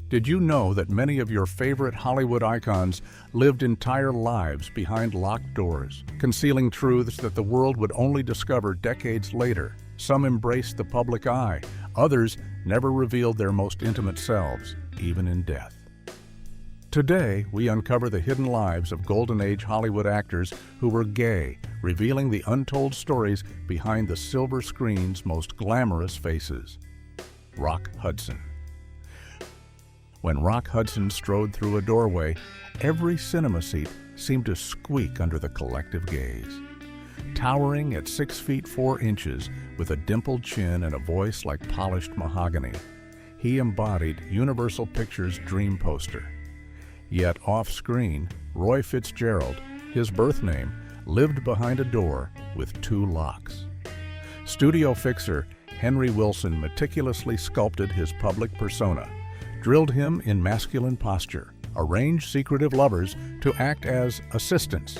Did you know that many of your favorite Hollywood icons lived entire lives behind locked doors, concealing truths that the world would only discover decades later? Some embraced the public eye, others never revealed their most intimate selves, even in death. Today, we uncover the hidden lives of Golden Age Hollywood actors who were gay, revealing the untold stories behind the silver screen's most glamorous faces. Rock Hudson. When Rock Hudson strode through a doorway, every cinema seat seemed to squeak under the collective gaze. Towering at 6 feet 4 inches, with a dimpled chin and a voice like polished mahogany, he embodied Universal Pictures' dream poster. Yet off-screen, Roy Fitzgerald, his birth name, lived behind a door with 2 locks. Studio fixer Henry Wilson meticulously sculpted his public persona, drilled him in masculine posture, arranged secretive lovers to act as assistants,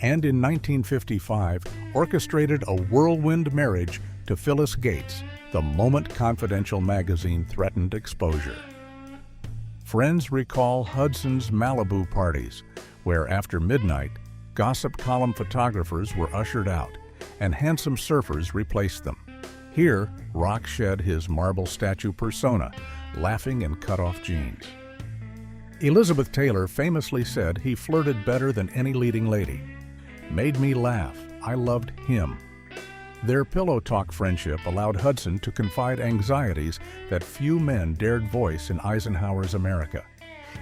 and in 1955 orchestrated a whirlwind marriage to Phyllis Gates the moment Confidential magazine threatened exposure. Friends recall Hudson's Malibu parties, where after midnight, gossip column photographers were ushered out and handsome surfers replaced them. Here, Rock shed his marble statue persona, laughing in cut-off jeans. Elizabeth Taylor famously said he flirted better than any leading lady. Made me laugh. I loved him. Their pillow talk friendship allowed Hudson to confide anxieties that few men dared voice in Eisenhower's America.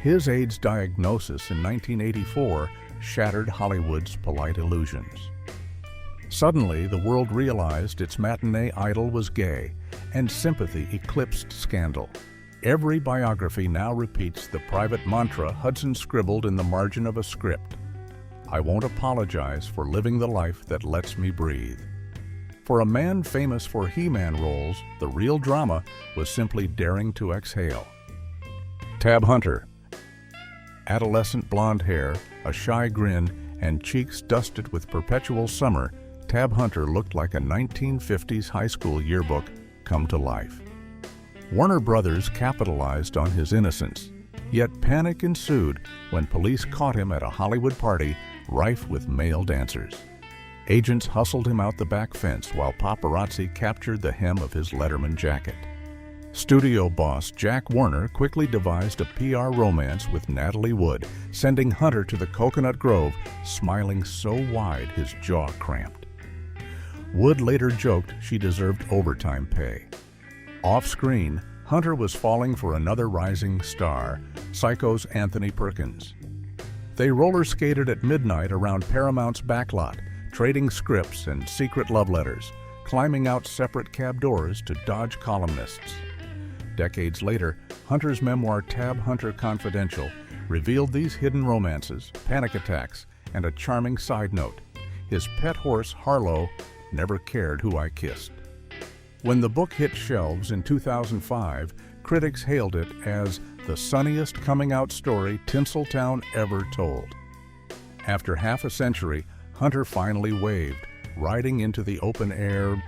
His AIDS diagnosis in 1984 shattered Hollywood's polite illusions. Suddenly, the world realized its matinee idol was gay, and sympathy eclipsed scandal. Every biography now repeats the private mantra Hudson scribbled in the margin of a script: "I won't apologize for living the life that lets me breathe." For a man famous for He-Man roles, the real drama was simply daring to exhale. Tab Hunter. Adolescent blonde hair, a shy grin, and cheeks dusted with perpetual summer, Tab Hunter looked like a 1950s high school yearbook come to life. Warner Brothers capitalized on his innocence, yet panic ensued when police caught him at a Hollywood party rife with male dancers. Agents hustled him out the back fence while paparazzi captured the hem of his Letterman jacket. Studio boss Jack Warner quickly devised a PR romance with Natalie Wood, sending Hunter to the Coconut Grove, smiling so wide his jaw cramped. Wood later joked she deserved overtime pay. Off-screen, Hunter was falling for another rising star, Psycho's Anthony Perkins. They roller-skated at midnight around Paramount's backlot, trading scripts and secret love letters, climbing out separate cab doors to dodge columnists. Decades later, Hunter's memoir Tab Hunter Confidential revealed these hidden romances, panic attacks, and a charming side note: his pet horse Harlow never cared who I kissed. When the book hit shelves in 2005, critics hailed it as the sunniest coming-out story Tinseltown ever told. After half a century, Hunter finally waved, riding into the open-air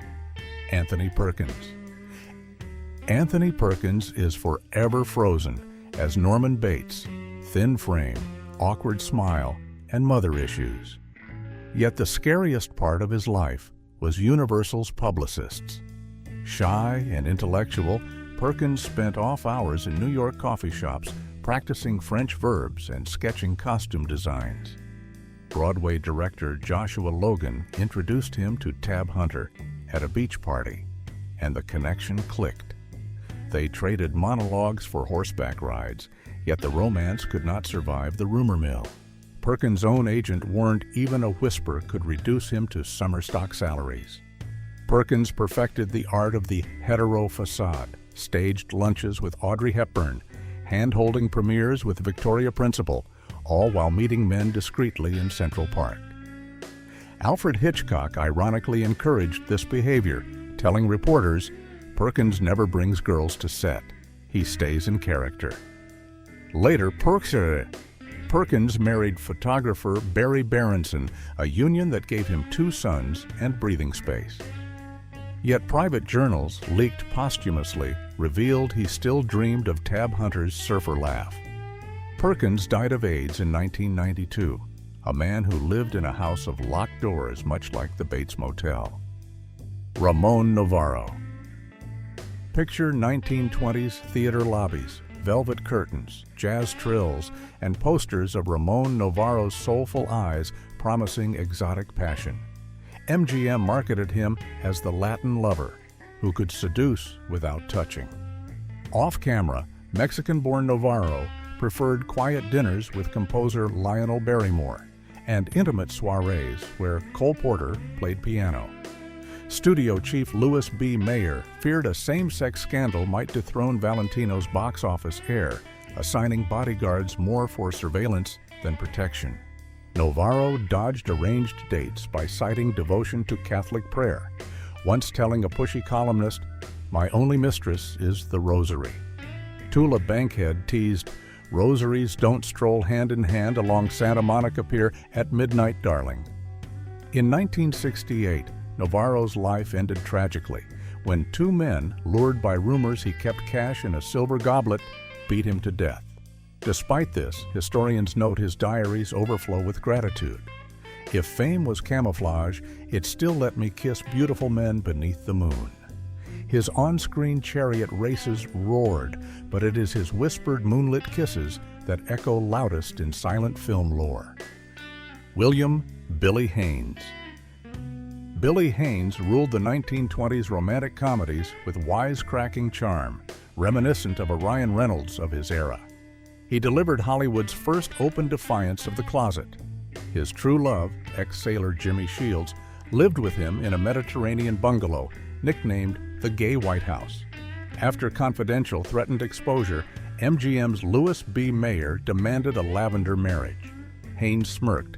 Anthony Perkins. Anthony Perkins is forever frozen as Norman Bates, thin frame, awkward smile, and mother issues. Yet the scariest part of his life was Universal's publicists. Shy and intellectual, Perkins spent off hours in New York coffee shops practicing French verbs and sketching costume designs. Broadway director Joshua Logan introduced him to Tab Hunter at a beach party, and the connection clicked. They traded monologues for horseback rides, yet the romance could not survive the rumor mill. Perkins' own agent warned even a whisper could reduce him to summer stock salaries. Perkins perfected the art of the hetero facade, staged lunches with Audrey Hepburn, hand-holding premieres with Victoria Principal, all while meeting men discreetly in Central Park. Alfred Hitchcock ironically encouraged this behavior, telling reporters, "Perkins never brings girls to set. He stays in character." Later, Perkins married photographer Barry Berenson, a union that gave him 2 sons and breathing space. Yet private journals, leaked posthumously, revealed he still dreamed of Tab Hunter's surfer laugh. Perkins died of AIDS in 1992, a man who lived in a house of locked doors much like the Bates Motel. Ramon Novaro. Picture 1920s theater lobbies, velvet curtains, jazz trills, and posters of Ramon Novaro's soulful eyes promising exotic passion. MGM marketed him as the Latin lover who could seduce without touching. Off-camera, Mexican-born Novaro preferred quiet dinners with composer Lionel Barrymore and intimate soirees where Cole Porter played piano. Studio chief Louis B. Mayer feared a same-sex scandal might dethrone Valentino's box office heir, assigning bodyguards more for surveillance than protection. Novaro dodged arranged dates by citing devotion to Catholic prayer, once telling a pushy columnist, "My only mistress is the rosary." Tula Bankhead teased, "Rosaries don't stroll hand in hand along Santa Monica Pier at midnight, darling." In 1968, Novaro's life ended tragically when two men, lured by rumors he kept cash in a silver goblet, beat him to death. Despite this, historians note his diaries overflow with gratitude. "If fame was camouflage, it still let me kiss beautiful men beneath the moon." His on-screen chariot races roared, but it is his whispered moonlit kisses that echo loudest in silent film lore. William Billy Haynes. Billy Haynes ruled the 1920s romantic comedies with wisecracking charm, reminiscent of a Ryan Reynolds of his era. He delivered Hollywood's first open defiance of the closet. His true love, ex-sailor Jimmy Shields, lived with him in a Mediterranean bungalow nicknamed the Gay White House. After Confidential threatened exposure, MGM's Louis B. Mayer demanded a lavender marriage. Haynes smirked,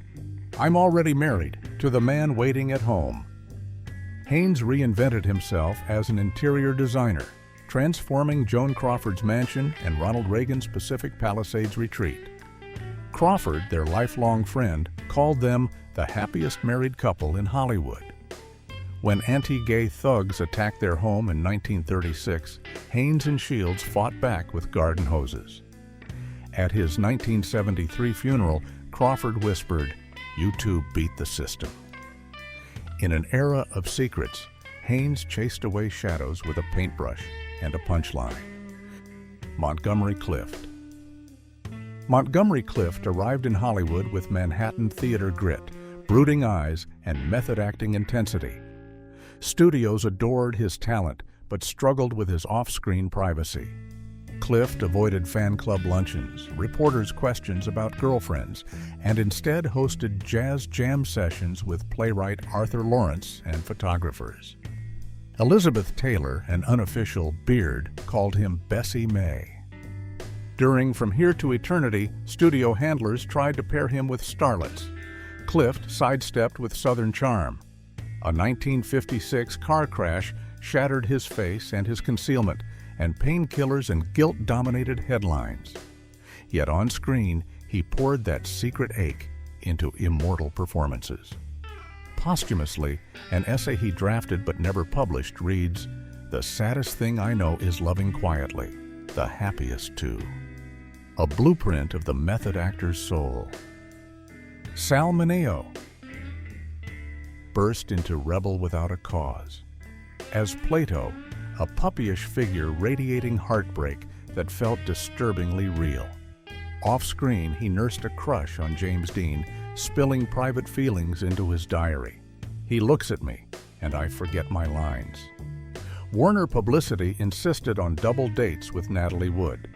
"I'm already married to the man waiting at home." Haynes reinvented himself as an interior designer, transforming Joan Crawford's mansion and Ronald Reagan's Pacific Palisades retreat. Crawford, their lifelong friend, called them the happiest married couple in Hollywood. When anti-gay thugs attacked their home in 1936, Haynes and Shields fought back with garden hoses. At his 1973 funeral, Crawford whispered, "You two beat the system." In an era of secrets, Haynes chased away shadows with a paintbrush and a punchline. Montgomery Clift. Montgomery Clift arrived in Hollywood with Manhattan theater grit, brooding eyes, and method-acting intensity. Studios adored his talent, but struggled with his off-screen privacy. Clift avoided fan club luncheons, reporters' questions about girlfriends, and instead hosted jazz jam sessions with playwright Arthur Lawrence and photographers. Elizabeth Taylor, an unofficial Beard, called him Bessie May. During From Here to Eternity, studio handlers tried to pair him with starlets. Clift sidestepped with Southern charm. A 1956 car crash shattered his face and his concealment, and painkillers and guilt-dominated headlines. Yet on screen, he poured that secret ache into immortal performances. Posthumously, an essay he drafted but never published reads, "The saddest thing I know is loving quietly, the happiest too." A blueprint of the method actor's soul. Sal Mineo burst into rebel without a cause. As Plato, a puppyish figure radiating heartbreak that felt disturbingly real. Off-screen, he nursed a crush on James Dean, spilling private feelings into his diary. "He looks at me, and I forget my lines." Warner Publicity insisted on double dates with Natalie Wood.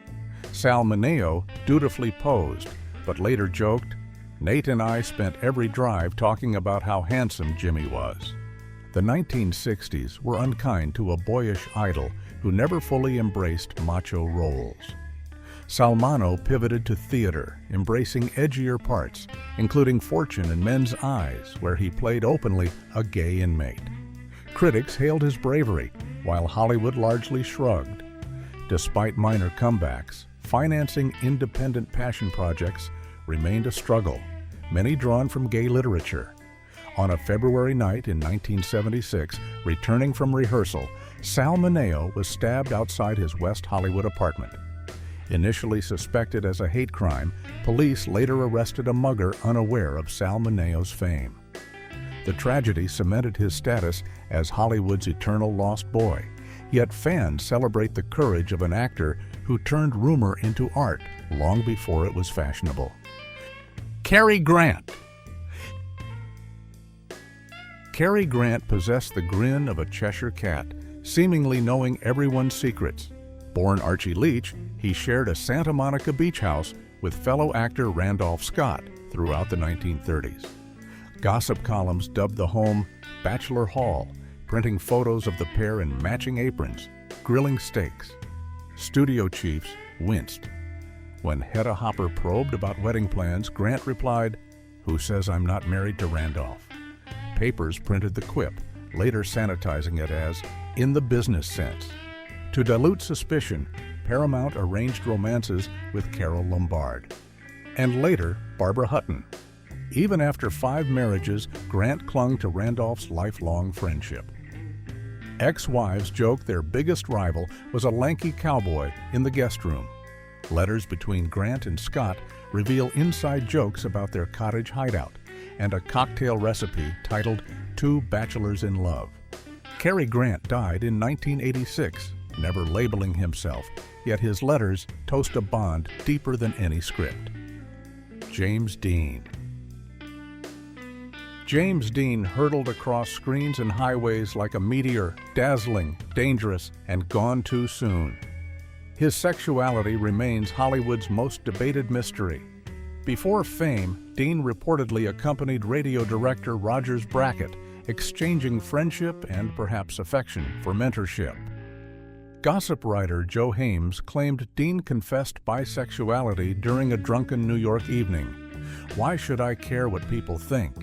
Sal Mineo dutifully posed, but later joked, "Nate and I spent every drive talking about how handsome Jimmy was." The 1960s were unkind to a boyish idol who never fully embraced macho roles. Salmano pivoted to theater, embracing edgier parts, including Fortune and Men's Eyes, where he played openly a gay inmate. Critics hailed his bravery, while Hollywood largely shrugged. Despite minor comebacks, financing independent passion projects remained a struggle, many drawn from gay literature. On a February night in 1976, returning from rehearsal, Sal Mineo was stabbed outside his West Hollywood apartment. Initially suspected as a hate crime, police later arrested a mugger unaware of Sal Mineo's fame. The tragedy cemented his status as Hollywood's eternal lost boy, yet fans celebrate the courage of an actor who turned rumor into art long before it was fashionable. Cary Grant. Cary Grant possessed the grin of a Cheshire cat, seemingly knowing everyone's secrets. Born Archie Leach, he shared a Santa Monica beach house with fellow actor Randolph Scott throughout the 1930s. Gossip columns dubbed the home Bachelor Hall, printing photos of the pair in matching aprons, grilling steaks. Studio chiefs winced. When Hedda Hopper probed about wedding plans, Grant replied, "Who says I'm not married to Randolph?" Papers printed the quip, later sanitizing it as "in the business sense." To dilute suspicion, Paramount arranged romances with Carole Lombard, and later Barbara Hutton. Even after 5 marriages, Grant clung to Randolph's lifelong friendship. Ex-wives joked their biggest rival was a lanky cowboy in the guest room. Letters between Grant and Scott reveal inside jokes about their cottage hideout and a cocktail recipe titled Two Bachelors in Love. Cary Grant died in 1986, never labeling himself, yet his letters toast a bond deeper than any script. James Dean. James Dean hurtled across screens and highways like a meteor, dazzling, dangerous, and gone too soon. His sexuality remains Hollywood's most debated mystery. Before fame, Dean reportedly accompanied radio director Rogers Brackett, exchanging friendship and perhaps affection for mentorship. Gossip writer Joe Haynes claimed Dean confessed bisexuality during a drunken New York evening. "Why should I care what people think?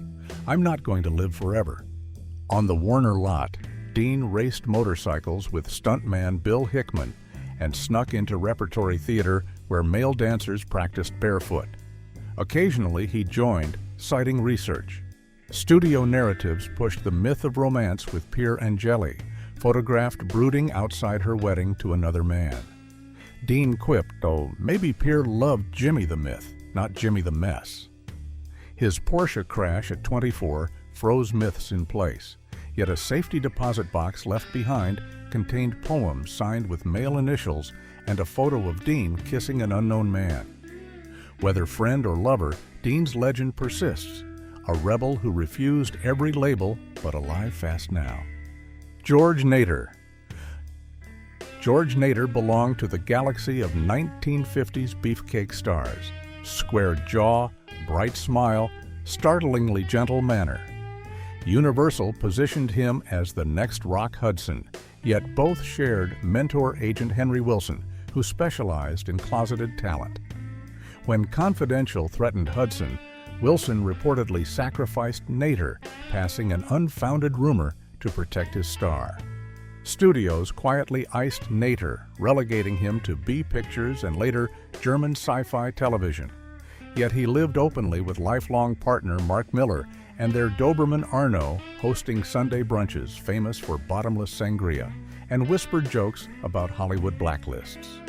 I'm not going to live forever." On the Warner lot, Dean raced motorcycles with stuntman Bill Hickman and snuck into repertory theater where male dancers practiced barefoot. Occasionally he joined, citing research. Studio narratives pushed the myth of romance with Pier Angeli, photographed brooding outside her wedding to another man. Dean quipped, though maybe Pier loved Jimmy the Myth, not Jimmy the Mess. His Porsche crash at 24 froze myths in place, yet a safety deposit box left behind contained poems signed with male initials and a photo of Dean kissing an unknown man. Whether friend or lover, Dean's legend persists, a rebel who refused every label but alive fast now. George Nader. George Nader belonged to the galaxy of 1950s beefcake stars. Square jaw, bright smile, startlingly gentle manner. Universal positioned him as the next Rock Hudson, yet both shared mentor agent Henry Wilson, who specialized in closeted talent. When Confidential threatened Hudson, Wilson reportedly sacrificed Nader, passing an unfounded rumor to protect his star. Studios quietly iced Nader, relegating him to B Pictures and later German sci-fi television. Yet he lived openly with lifelong partner Mark Miller and their Doberman Arno, hosting Sunday brunches famous for bottomless sangria and whispered jokes about Hollywood blacklists.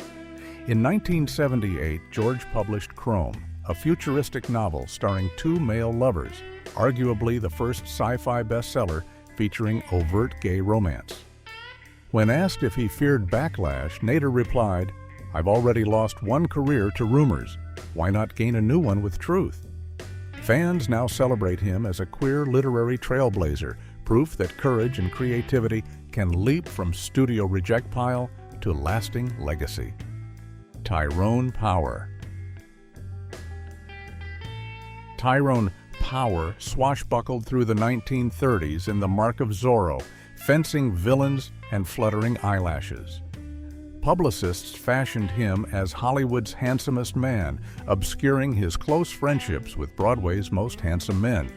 In 1978, George published Chrome, a futuristic novel starring 2 male lovers, arguably the first sci-fi bestseller featuring overt gay romance. When asked if he feared backlash, Nader replied, "I've already lost one career to rumors. Why not gain a new one with truth?" Fans now celebrate him as a queer literary trailblazer, proof that courage and creativity can leap from studio reject pile to lasting legacy. Tyrone Power. Tyrone Power swashbuckled through the 1930s in The Mark of Zorro, fencing villains and fluttering eyelashes. Publicists fashioned him as Hollywood's handsomest man, obscuring his close friendships with Broadway's most handsome men.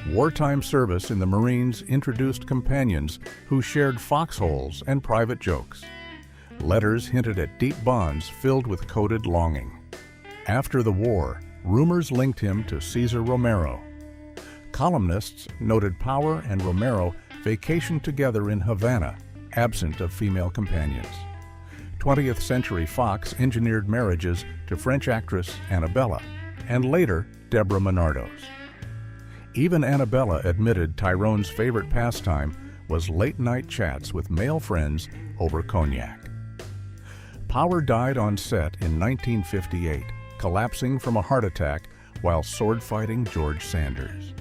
Wartime service in the Marines introduced companions who shared foxholes and private jokes. Letters hinted at deep bonds filled with coded longing. After the war, rumors linked him to Cesar Romero. Columnists noted Power and Romero vacationed together in Havana, absent of female companions. 20th Century Fox engineered marriages to French actress Annabella, and later Deborah Menardos. Even Annabella admitted Tyrone's favorite pastime was late-night chats with male friends over cognac. Power died on set in 1958, collapsing from a heart attack while sword-fighting George Sanders.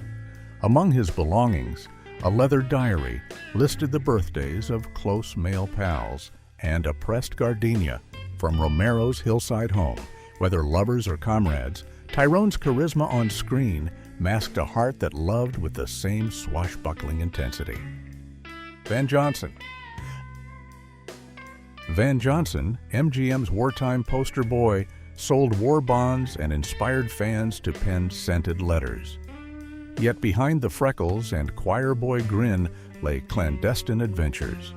Among his belongings, a leather diary listed the birthdays of close male pals and a pressed gardenia from Romero's hillside home. Whether lovers or comrades, Tyrone's charisma on screen masked a heart that loved with the same swashbuckling intensity. Van Johnson. Van Johnson, MGM's wartime poster boy, sold war bonds and inspired fans to pen scented letters. Yet behind the freckles and choir boy grin lay clandestine adventures.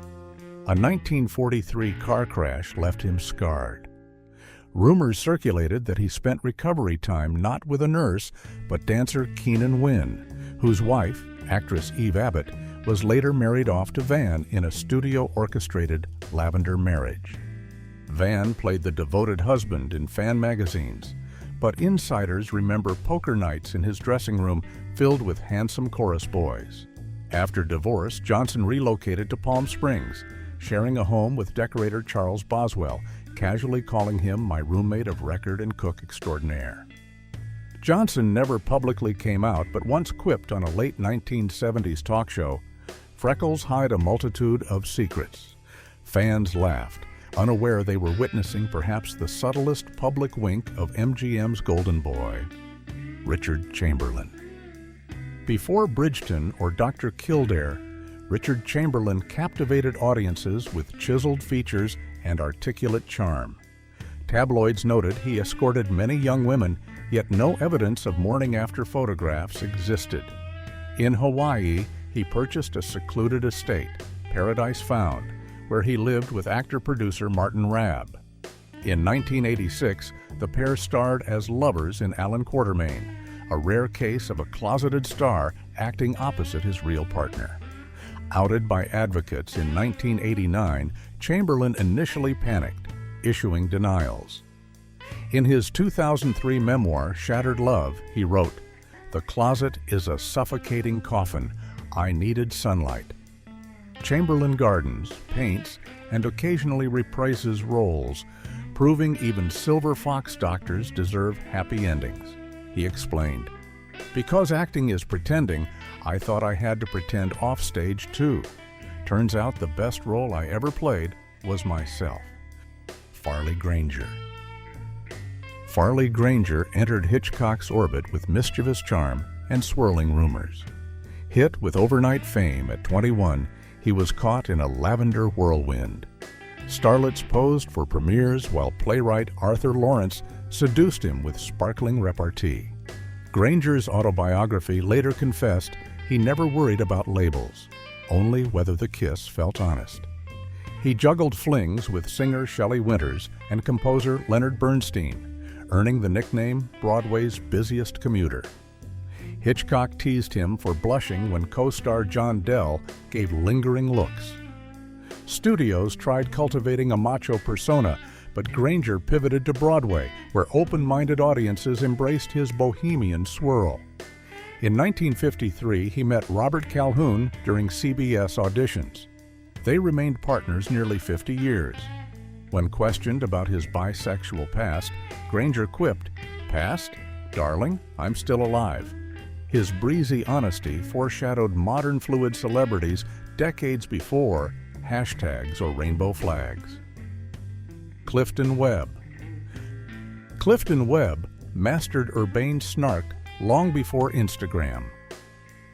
A 1943 car crash left him scarred. Rumors circulated that he spent recovery time not with a nurse, but dancer Keenan Wynn, whose wife, actress Eve Abbott, was later married off to Van in a studio-orchestrated lavender marriage. Van played the devoted husband in fan magazines, but insiders remember poker nights in his dressing room filled with handsome chorus boys. After divorce, Johnson relocated to Palm Springs, sharing a home with decorator Charles Boswell, casually calling him my roommate of record and cook extraordinaire. Johnson never publicly came out, but once quipped on a late 1970s talk show, "Freckles hide a multitude of secrets." Fans laughed, unaware they were witnessing perhaps the subtlest public wink of MGM's golden boy, Richard Chamberlain. Before Bridgeton or Dr. Kildare, Richard Chamberlain captivated audiences with chiseled features and articulate charm. Tabloids noted he escorted many young women, yet no evidence of morning-after photographs existed. In Hawaii, he purchased a secluded estate, Paradise Found, where he lived with actor-producer Martin Rabb. In 1986, the pair starred as lovers in Allan Quatermain, a rare case of a closeted star acting opposite his real partner. Outed by advocates in 1989, Chamberlain initially panicked, issuing denials. In his 2003 memoir, Shattered Love, he wrote, "The closet is a suffocating coffin. I needed sunlight." Chamberlain gardens, paints, and occasionally reprises roles, proving even silver fox doctors deserve happy endings. He explained, "Because acting is pretending, I thought I had to pretend offstage too. Turns out the best role I ever played was myself." Farley Granger. Farley Granger entered Hitchcock's orbit with mischievous charm and swirling rumors. Hit with overnight fame at 21, he was caught in a lavender whirlwind. Starlets posed for premieres while playwright Arthur Lawrence seduced him with sparkling repartee. Granger's autobiography later confessed he never worried about labels, only whether the kiss felt honest. He juggled flings with singer Shelley Winters and composer Leonard Bernstein, earning the nickname Broadway's busiest commuter. Hitchcock teased him for blushing when co-star John Dell gave lingering looks. Studios tried cultivating a macho persona, but Granger pivoted to Broadway, where open-minded audiences embraced his bohemian swirl. In 1953, he met Robert Calhoun during CBS auditions. They remained partners nearly 50 years. When questioned about his bisexual past, Granger quipped, "Past? Darling, I'm still alive." His breezy honesty foreshadowed modern fluid celebrities decades before hashtags or rainbow flags. Clifton Webb. Clifton Webb mastered urbane snark long before Instagram.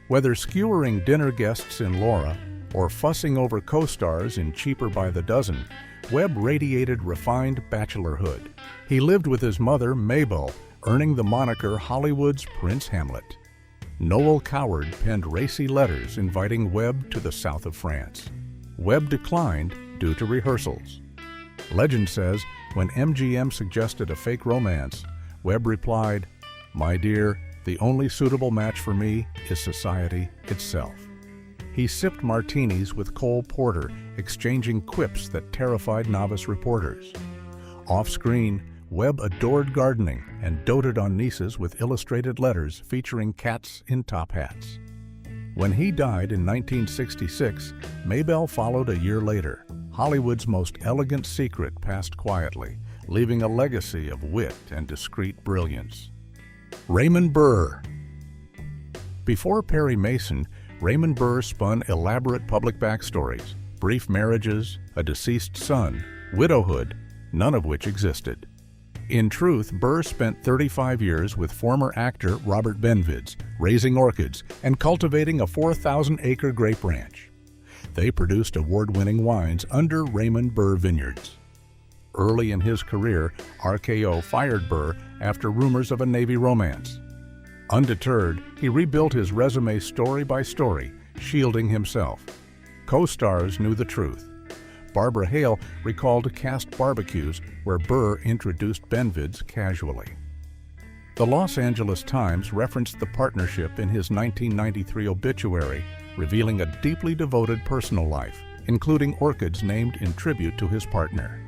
Whether skewering dinner guests in Laura or fussing over co-stars in Cheaper by the Dozen, Webb radiated refined bachelorhood. He lived with his mother, Mabel, earning the moniker Hollywood's Prince Hamlet. Noel Coward penned racy letters inviting Webb to the south of France. Webb declined due to rehearsals. Legend says when MGM suggested a fake romance, Webb replied, "My dear, The only suitable match for me is society itself. He sipped martinis with Cole Porter, exchanging quips that terrified novice reporters. Off-screen, Webb adored gardening and doted on nieces with illustrated letters featuring cats in top hats. When he died in 1966, Maybelle followed a year later. Hollywood's most elegant secret passed quietly, leaving a legacy of wit and discreet brilliance. Raymond Burr. Before Perry Mason, Raymond Burr spun elaborate public backstories, brief marriages, a deceased son, widowhood, none of which existed. In truth, Burr spent 35 years with former actor Robert Benvid's, raising orchids and cultivating a 4,000-acre grape ranch. They produced award-winning wines under Raymond Burr Vineyards. Early in his career, RKO fired Burr after rumors of a Navy romance. Undeterred, he rebuilt his resume story by story, shielding himself. Co-stars knew the truth. Barbara Hale recalled cast barbecues where Burr introduced Benvid's casually. The Los Angeles Times referenced the partnership in his 1993 obituary, revealing a deeply devoted personal life, including orchids named in tribute to his partner.